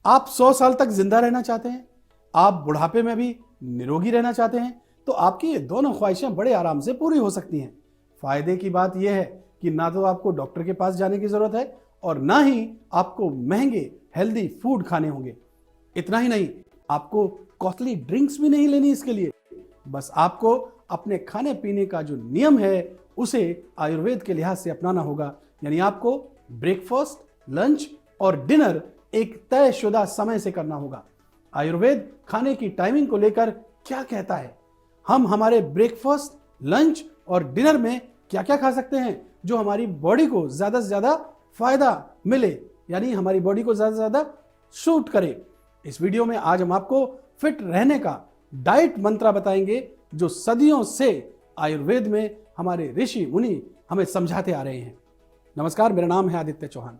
आप 100 साल तक जिंदा रहना चाहते हैं, आप बुढ़ापे में भी निरोगी रहना चाहते हैं, तो आपकी ये दोनों ख्वाहिशें बड़े आराम से पूरी हो सकती हैं। फायदे की बात यह है कि ना तो आपको डॉक्टर के पास जाने की जरूरत है और ना ही आपको महंगे हेल्दी फूड खाने होंगे। इतना ही नहीं, आपको कॉस्टली ड्रिंक्स भी नहीं लेनी इसके लिए। बस आपको अपने खाने पीने का जो नियम है उसे आयुर्वेद के लिहाज से अपनाना होगा। यानी आपको ब्रेकफास्ट, लंच और डिनर एक तयशुदा समय से करना होगा। आयुर्वेद खाने की टाइमिंग को लेकर क्या कहता है, हम हमारे ब्रेकफास्ट, लंच और डिनर में क्या क्या खा सकते हैं जो हमारी बॉडी को ज्यादा से ज्यादा फायदा मिले, यानी हमारी बॉडी को ज्यादा से ज्यादा सूट करे। इस वीडियो में आज हम आपको फिट रहने का डाइट मंत्र बताएंगे जो सदियों से आयुर्वेद में हमारे ऋषि मुनि हमें समझाते आ रहे हैं। नमस्कार, मेरा नाम है आदित्य चौहान।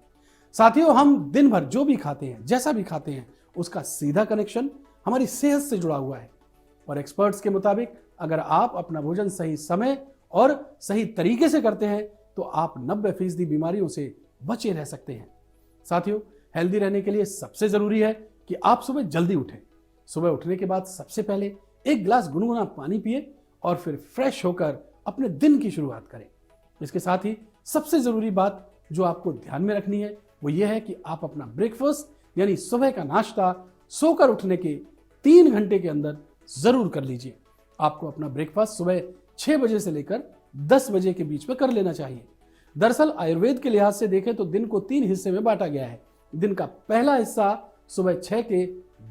साथियों, हम दिन भर जो भी खाते हैं, जैसा भी खाते हैं, उसका सीधा कनेक्शन हमारी सेहत से जुड़ा हुआ है। और एक्सपर्ट्स के मुताबिक अगर आप अपना भोजन सही समय और सही तरीके से करते हैं तो आप 90% बीमारियों से बचे रह सकते हैं। साथियों, हेल्दी रहने के लिए सबसे जरूरी है कि आप सुबह जल्दी उठें। सुबह उठने के बाद सबसे पहले एक गिलास गुनगुना पानी पिए और फिर फ्रेश होकर अपने दिन की शुरुआत करें। इसके साथ ही सबसे जरूरी बात जो आपको ध्यान में रखनी है वो ये है कि आप अपना ब्रेकफास्ट यानी सुबह का नाश्ता सोकर उठने के 3 घंटे के अंदर जरूर कर लीजिए। आपको अपना ब्रेकफास्ट सुबह 6 बजे से लेकर 10 बजे के बीच में कर लेना चाहिए। दरअसल आयुर्वेद के लिहाज से देखें तो दिन को 3 हिस्से में बांटा गया है। दिन का पहला हिस्सा सुबह 6 के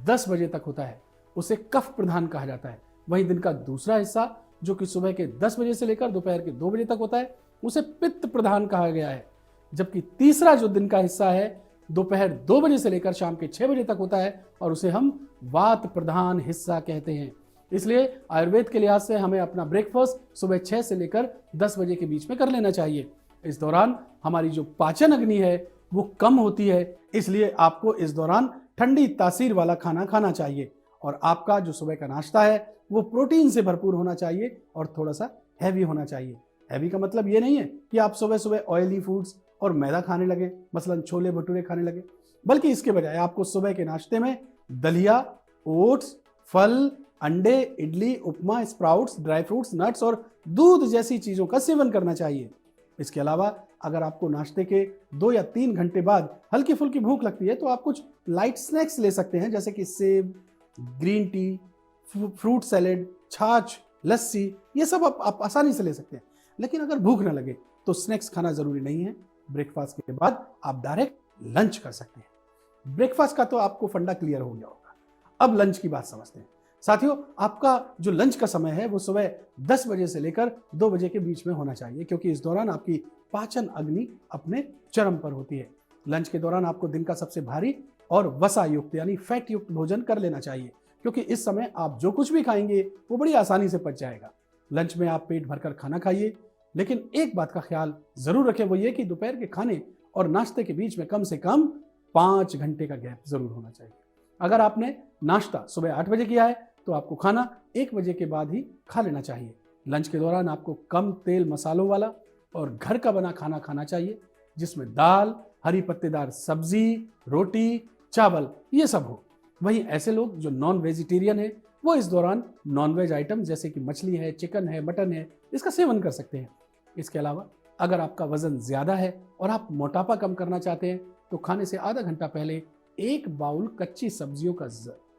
10 बजे तक होता है, उसे कफ प्रधान कहा जाता है। वहीं दिन का दूसरा हिस्सा जो कि सुबह के 10 बजे से लेकर दोपहर के 2 बजे तक होता है, उसे पित्त प्रधान कहा गया है। जबकि तीसरा जो दिन का हिस्सा है दोपहर 2 बजे से लेकर शाम के 6 बजे तक होता है और उसे हम वात प्रधान हिस्सा कहते हैं। इसलिए आयुर्वेद के लिहाज से हमें अपना ब्रेकफास्ट सुबह 6 से लेकर 10 बजे के बीच में कर लेना चाहिए। इस दौरान हमारी जो पाचन अग्नि है वो कम होती है, इसलिए आपको इस दौरान ठंडी तासीर वाला खाना खाना चाहिए। और आपका जो सुबह का नाश्ता है वो प्रोटीन से भरपूर होना चाहिए और थोड़ा सा हैवी होना चाहिए। हैवी का मतलब ये नहीं है कि आप सुबह सुबह ऑयली फूड्स और मैदा खाने लगे, मसलन छोले भटूरे खाने लगे, बल्कि इसके बजाय आपको सुबह के नाश्ते में दलिया, ओट्स, फल, अंडे, इडली, उपमा, स्प्राउट्स, ड्राई फ्रूट्स, नट्स और दूध जैसी चीजों का सेवन करना चाहिए। इसके अलावा अगर आपको नाश्ते के 2 या 3 घंटे बाद हल्की फुल्की भूख लगती है तो आप कुछ लाइट स्नैक्स ले सकते हैं, जैसे कि सेब, ग्रीन टी, फ्रूट सैलेड, छाछ, लस्सी, ये सब आप आसानी से ले सकते हैं। लेकिन अगर भूख ना लगे तो स्नैक्स खाना जरूरी नहीं है। ब्रेकफास्ट के बाद आप डायरेक्ट लंच कर सकते हैं। ब्रेकफास्ट का तो आपको फंडा क्लियर हो गया होगा। अब लंच की बात समझते हैं। साथियों, आपका जो लंच का समय है वो सुबह 10 बजे से लेकर 2 बजे के बीच में होना चाहिए, क्योंकि इस दौरान आपकी पाचन अग्नि अपने चरम पर होती है। लंच के दौरान आपको दिन का सबसे भारी और वसा युक्त यानी फैट युक्त भोजन कर लेना चाहिए, क्योंकि इस समय आप जो कुछ भी खाएंगे वो बड़ी आसानी से पच जाएगा। लंच में आप पेट भरकर खाना खाइए, लेकिन एक बात का ख्याल जरूर रखें, वो ये कि दोपहर के खाने और नाश्ते के बीच में कम से कम 5 घंटे का गैप जरूर होना चाहिए। अगर आपने नाश्ता सुबह 8 बजे किया है तो आपको खाना 1 बजे के बाद ही खा लेना चाहिए। लंच के दौरान आपको कम तेल मसालों वाला और घर का बना खाना खाना चाहिए, जिसमें दाल, हरी पत्तेदार सब्जी, रोटी, चावल ये सब हो। वहीं ऐसे लोग जो नॉन वेजिटेरियन है वो इस दौरान नॉन वेज आइटम जैसे कि मछली है, चिकन है, मटन है, इसका सेवन कर सकते हैं। इसके अलावा अगर आपका वजन ज्यादा है और आप मोटापा कम करना चाहते हैं तो खाने से आधा घंटा पहले 1 बाउल कच्ची सब्जियों का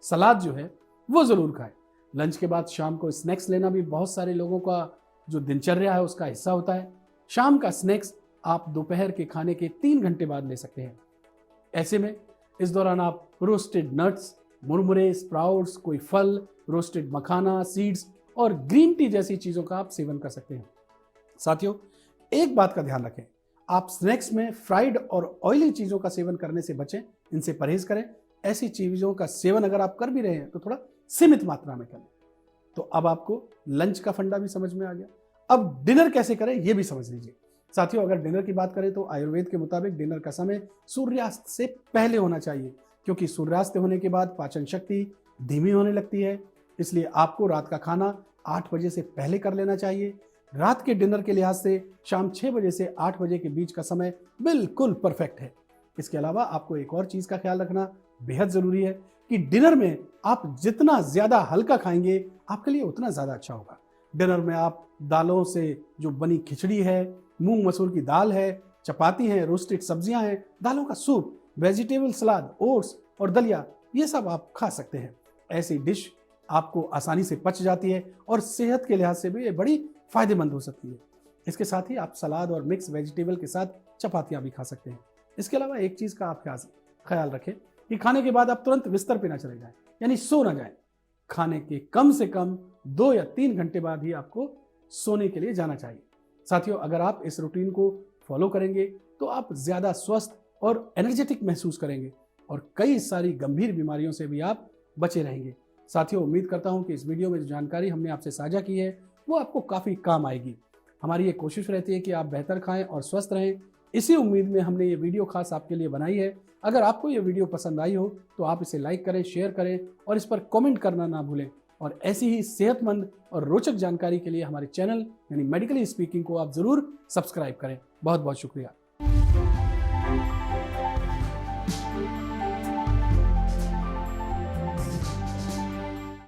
सलाद जो है वो जरूर खाएं। लंच के बाद शाम को स्नैक्स लेना भी बहुत सारे लोगों का जो दिनचर्या है उसका हिस्सा होता है। शाम का स्नैक्स आप दोपहर के खाने के 3 घंटे बाद ले सकते हैं। ऐसे में इस दौरान आप रोस्टेड नट्स, मुरमुरे, स्प्राउट्स, कोई फल, रोस्टेड मखाना, सीड्स और ग्रीन टी जैसी चीजों का आप सेवन कर सकते हैं। साथियों, एक बात का ध्यान रखें, आप स्नैक्स में फ्राइड और ऑयली चीजों का सेवन करने से बचें, इनसे परहेज करें। ऐसी चीजों का सेवन अगर आप कर भी रहे हैं तो थोड़ा सीमित मात्रा में करें। तो अब आपको लंच का फंडा भी समझ में आ गया। अब डिनर कैसे करें ये भी समझ लीजिए। साथियों, अगर डिनर की बात करें तो आयुर्वेद के मुताबिक डिनर का समय सूर्यास्त से पहले होना चाहिए, क्योंकि सूर्यास्त होने के बाद पाचन शक्ति धीमी होने लगती है। इसलिए आपको रात का खाना 8 बजे से पहले कर लेना चाहिए। रात के डिनर के लिहाज से शाम 6 बजे से 8 बजे के बीच का समय बिल्कुल परफेक्ट है। इसके अलावा आपको एक और चीज का ख्याल रखना बेहद जरूरी है कि डिनर में आप जितना ज्यादा हल्का खाएंगे आपके लिए उतना ज्यादा अच्छा होगा। डिनर में आप दालों से जो बनी खिचड़ी है, मूंग मसूर की दाल है, चपाती है, रोस्टेड सब्जियां हैं, दालों का सूप, वेजिटेबल सलाद, ओट्स और दलिया, ये सब आप खा सकते हैं। ऐसी डिश आपको आसानी से पच जाती है और सेहत के लिहाज से भी ये बड़ी फायदेमंद हो सकती है। इसके साथ ही आप सलाद और मिक्स वेजिटेबल के साथ चपातियां भी खा सकते हैं। इसके अलावा एक चीज का आप ख्याल रखें कि खाने के बाद आप तुरंत बिस्तर पे ना चले जाएं, यानी सो ना जाएं। खाने के कम से कम 2 या 3 घंटे बाद ही आपको सोने के लिए जाना चाहिए। साथियों, अगर आप इस रूटीन को फॉलो करेंगे तो आप ज्यादा स्वस्थ और एनर्जेटिक महसूस करेंगे और कई सारी गंभीर बीमारियों से भी आप बचे रहेंगे। साथियों, उम्मीद करता हूं कि इस वीडियो में जो जानकारी हमने आपसे साझा की है वो आपको काफी काम आएगी। हमारी ये कोशिश रहती है कि आप बेहतर खाएं और स्वस्थ रहें। इसी उम्मीद में हमने ये वीडियो खास आपके लिए बनाई है। अगर आपको ये वीडियो पसंद आई हो तो आप इसे लाइक करें, शेयर करें और इस पर कमेंट करना ना भूलें। और ऐसी ही सेहतमंद और रोचक जानकारी के लिए हमारे चैनल यानी मेडिकली स्पीकिंग को आप जरूर सब्सक्राइब करें। बहुत बहुत शुक्रिया।